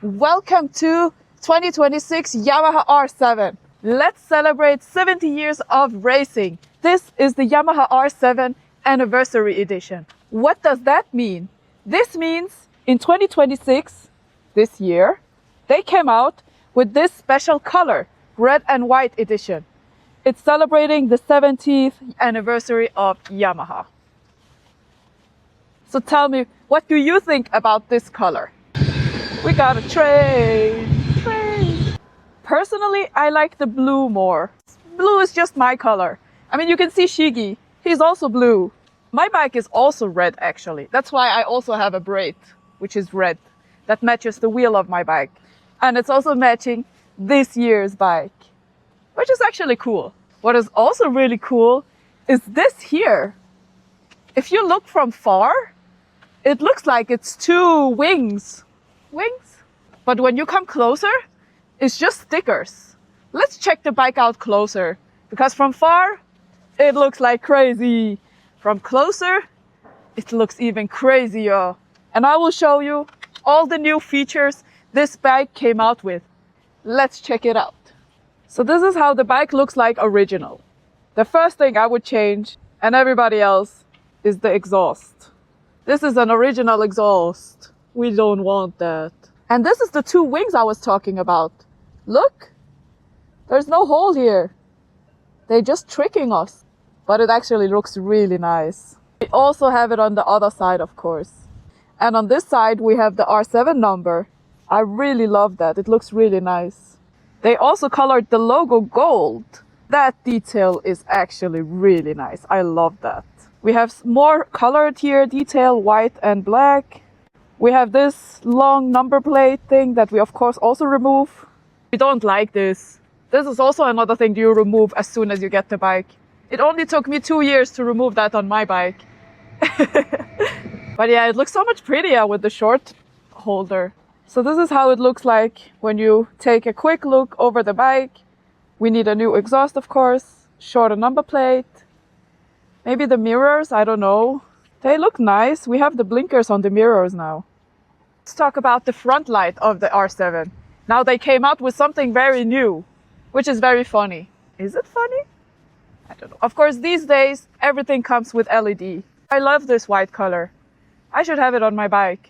Welcome to 2026 Yamaha R7. Let's celebrate 70 years of racing. This is the Yamaha R7 Anniversary Edition. What does that mean? This means in 2026, this year, they came out with this special color, red and white edition. It's celebrating the 70th anniversary of Yamaha. So tell me, what do you think about this color? We got a train. Personally, I like the blue more. Blue is just my color. I mean, you can see Shigi. He's also blue. My bike is also red, actually. That's why I also have a braid, which is red. That matches the wheel of my bike. And it's also matching this year's bike, which is actually cool. What is also really cool is this here. If you look from far, it looks like it's two wings. But when you come closer, it's just stickers. Let's check the bike out closer, because from far, it looks like crazy. From closer, it looks even crazier. And I will show you all the new features this bike came out with. Let's check it out. So this is how the bike looks like original. The first thing I would change, and everybody else, is the exhaust. This is an original exhaust. We don't want that. And this is the two wings I was talking about. Look, there's no hole here. They're just tricking us. But it actually looks really nice. We also have it on the other side, of course. And on this side, we have the R7 number. I really love that. It looks really nice. They also colored the logo gold. That detail is actually really nice. I love that. We have more colored here detail, white and black. We have this long number plate thing that we of course also remove. We don't like this. This is also another thing you remove as soon as you get the bike. It only took me 2 years to remove that on my bike. But yeah, it looks so much prettier with the short holder. So this is how it looks like when you take a quick look over the bike. We need a new exhaust, of course, shorter number plate. Maybe the mirrors, I don't know. They look nice. We have the blinkers on the mirrors now. Let's talk about the front light of the R7. Now they came out with something very new, which is very funny. Is it funny? I don't know. Of course, these days, everything comes with LED. I love this white color. I should have it on my bike.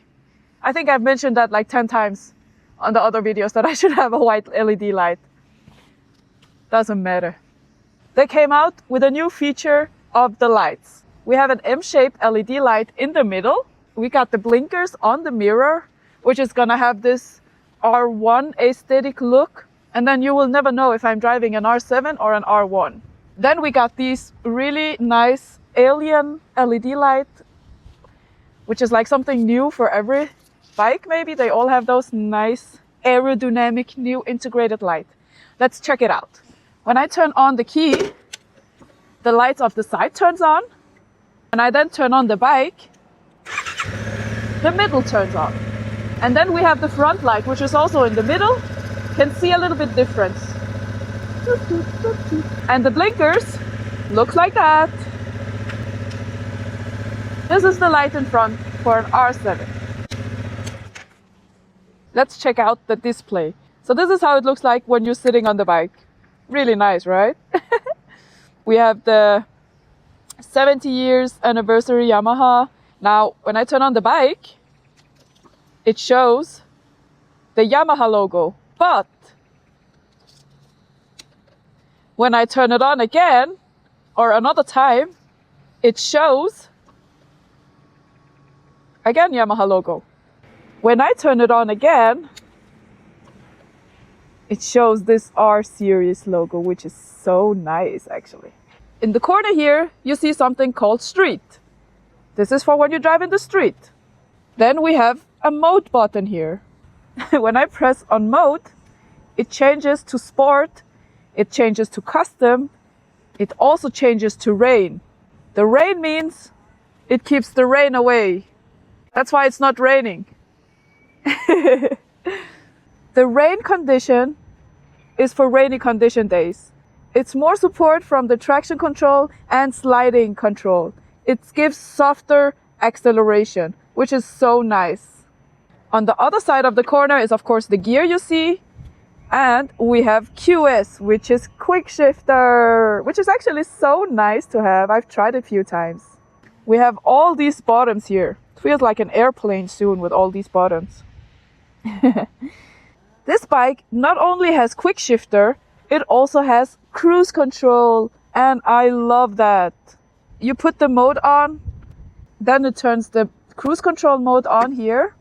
I think I've mentioned that like 10 times on the other videos that I should have a white LED light. Doesn't matter. They came out with a new feature of the lights. We have an M-shaped LED light in the middle. We got the blinkers on the mirror, which is gonna have this R1 aesthetic look. And then you will never know if I'm driving an R7 or an R1. Then we got these really nice alien LED light, which is like something new for every bike maybe. They all have those nice aerodynamic new integrated light. Let's check it out. When I turn on the key, the lights of the side turns on. And I then turn on the bike, the middle turns on. And then we have the front light, which is also in the middle. Can see a little bit difference. And the blinkers look like that. This is the light in front for an R7. Let's check out the display. So this is how it looks like when you're sitting on the bike. Really nice, right? We have the 70 years anniversary Yamaha. Now, when I turn on the bike, it shows the Yamaha logo. But when I turn it on again, or another time, it shows again Yamaha logo. When I turn it on again, it shows this R series logo, which is so nice actually. In the corner here, you see something called street. This is for when you drive in the street. Then we have a mode button here. When I press on mode, it changes to sport, it changes to custom, it also changes to rain. The rain means it keeps the rain away. That's why it's not raining. The rain condition is for rainy condition days. It's more support from the traction control and sliding control. It gives softer acceleration, which is so nice. On the other side of the corner is of course the gear you see. And we have QS, which is quick shifter, which is actually so nice to have. I've tried it a few times. We have all these buttons here. It feels like an airplane soon with all these buttons. This bike not only has quick shifter, it also has cruise control. And I love that. You put the mode on, then it turns the cruise control mode on here.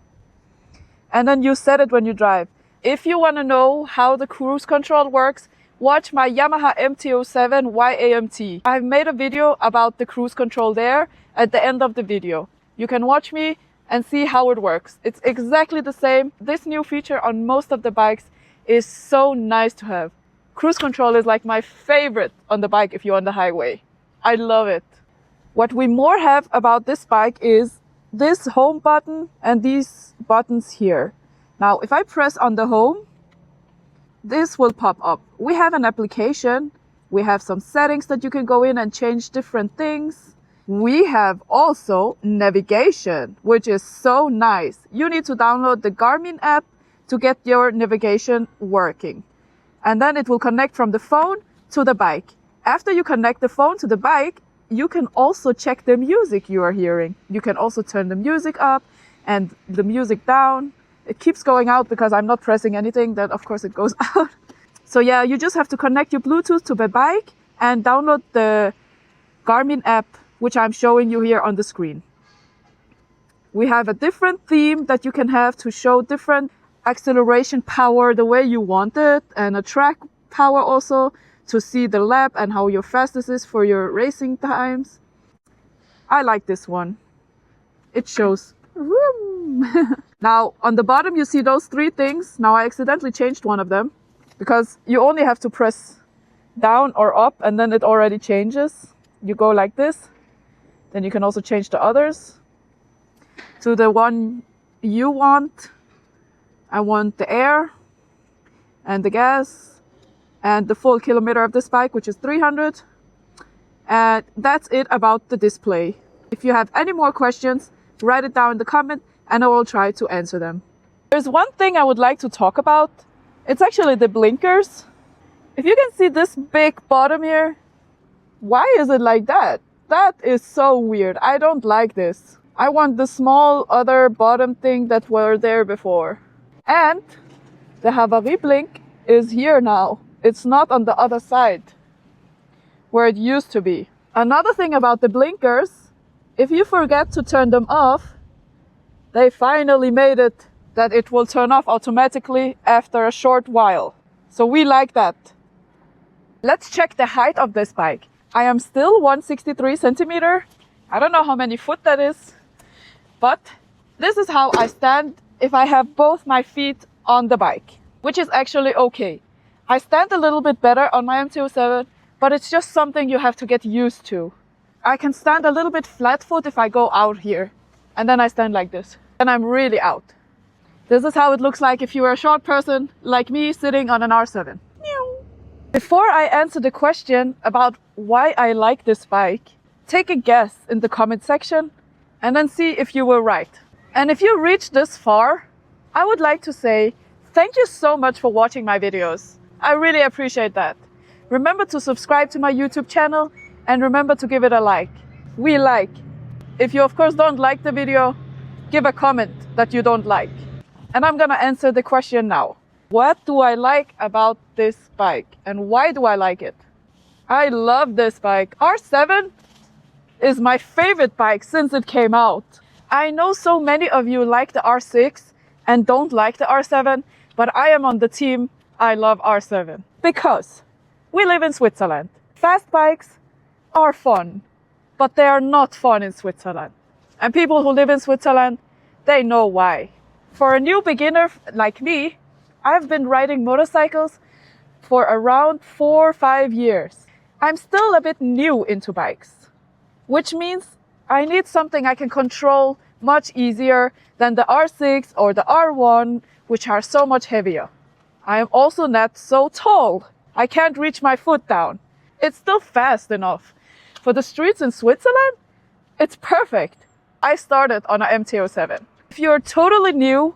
And then you set it when you drive. If you want to know how the cruise control works, watch my Yamaha MT-07 Y-AMT. I've made a video about the cruise control there at the end of the video. You can watch me and see how it works. It's exactly the same. This new feature on most of the bikes is so nice to have. Cruise control is like my favorite on the bike if you're on the highway. I love it. What we more have about this bike is this home button and these buttons here. Now, if I press on the home, this will pop up. We have an application. We have some settings that you can go in and change different things. We have also navigation, which is so nice. You need to download the Garmin app to get your navigation working. And then it will connect from the phone to the bike. After you connect the phone to the bike, you can also check the music you are hearing. You can also turn the music up and the music down. It keeps going out because I'm not pressing anything, then of course it goes out. So yeah, you just have to connect your Bluetooth to the bike and download the Garmin app, which I'm showing you here on the screen. We have a different theme that you can have to show different acceleration power the way you want it, and a track power also to see the lap and how your fastest is for your racing times. I like this one. It shows. Now, on the bottom, you see those three things. Now, I accidentally changed one of them because you only have to press down or up and then it already changes. You go like this. Then you can also change the others to the one you want. I want the air and the gas and the full kilometer of this bike, which is 300. And that's it about the display. If you have any more questions, write it down in the comment and I will try to answer them. There's one thing I would like to talk about. It's actually the blinkers. If you can see this big bottom here, why is it like that? That is so weird. I don't like this. I want the small other bottom thing that were there before. And the Havarie blink is here now. It's not on the other side where it used to be. Another thing about the blinkers, if you forget to turn them off, they finally made it that it will turn off automatically after a short while. So we like that. Let's check the height of this bike. I am still 163 centimeter. I don't know how many foot that is, but this is how I stand if I have both my feet on the bike, which is actually okay. I stand a little bit better on my MT-07, but it's just something you have to get used to. I can stand a little bit flat foot if I go out here, and then I stand like this, and I'm really out. This is how it looks like if you are a short person like me sitting on an R7. Before I answer the question about why I like this bike, take a guess in the comment section and then see if you were right. And if you reached this far, I would like to say thank you so much for watching my videos. I really appreciate that. Remember to subscribe to my YouTube channel and remember to give it a like. We like. If you of course don't like the video, give a comment that you don't like. And I'm gonna answer the question now. What do I like about this bike and why do I like it? I love this bike. R7 is my favorite bike since it came out. I know so many of you like the R6 and don't like the R7, but I am on the team I love R7 because we live in Switzerland. Fast bikes are fun, but they are not fun in Switzerland. And people who live in Switzerland, they know why. For a new beginner like me, I've been riding motorcycles for around 4 or 5 years. I'm still a bit new into bikes, which means I need something I can control much easier than the R6 or the R1, which are so much heavier. I am also not so tall. I can't reach my foot down. It's still fast enough. For the streets in Switzerland, it's perfect. I started on an MT-07. If you're totally new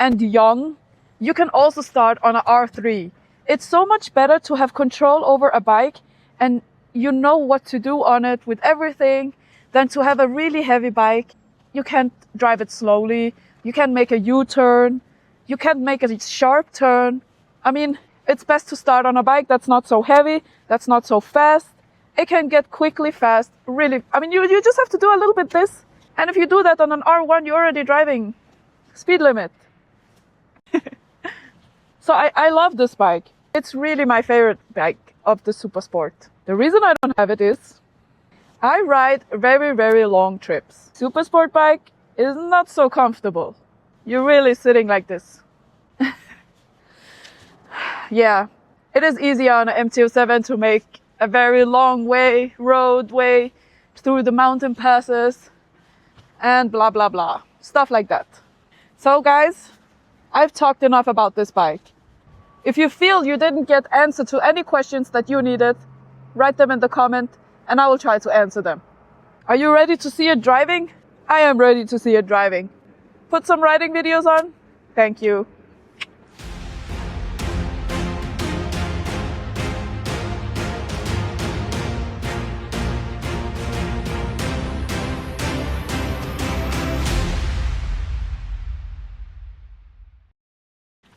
and young, you can also start on an R3. It's so much better to have control over a bike and you know what to do on it with everything than to have a really heavy bike. You can't drive it slowly. You can't make a U-turn. You can't make a sharp turn. I mean, it's best to start on a bike that's not so heavy, that's not so fast. It can get quickly fast, really. I mean, you just have to do a little bit this. And if you do that on an R1, you're already driving speed limit. So I love this bike. It's really my favorite bike of the Super Sport. The reason I don't have it is I ride very, very long trips. Super Sport bike is not so comfortable. You're really sitting like this. Yeah, it is easier on an MT-07 to make a very long roadway through the mountain passes and blah, blah, blah. Stuff like that. So guys, I've talked enough about this bike. If you feel you didn't get answer to any questions that you needed, write them in the comment and I will try to answer them. Are you ready to see it driving? I am ready to see it driving. Put some riding videos on? Thank you.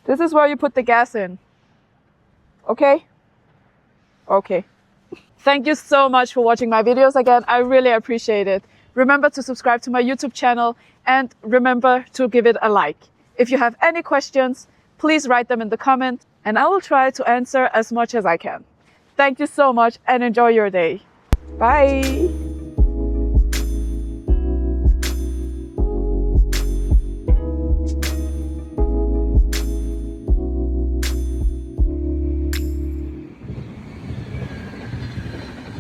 This is where you put the gas in. Okay? Okay. Thank you so much for watching my videos again. I really appreciate it. Remember to subscribe to my YouTube channel and remember to give it a like. If you have any questions, please write them in the comment and I will try to answer as much as I can. Thank you so much and enjoy your day. Bye.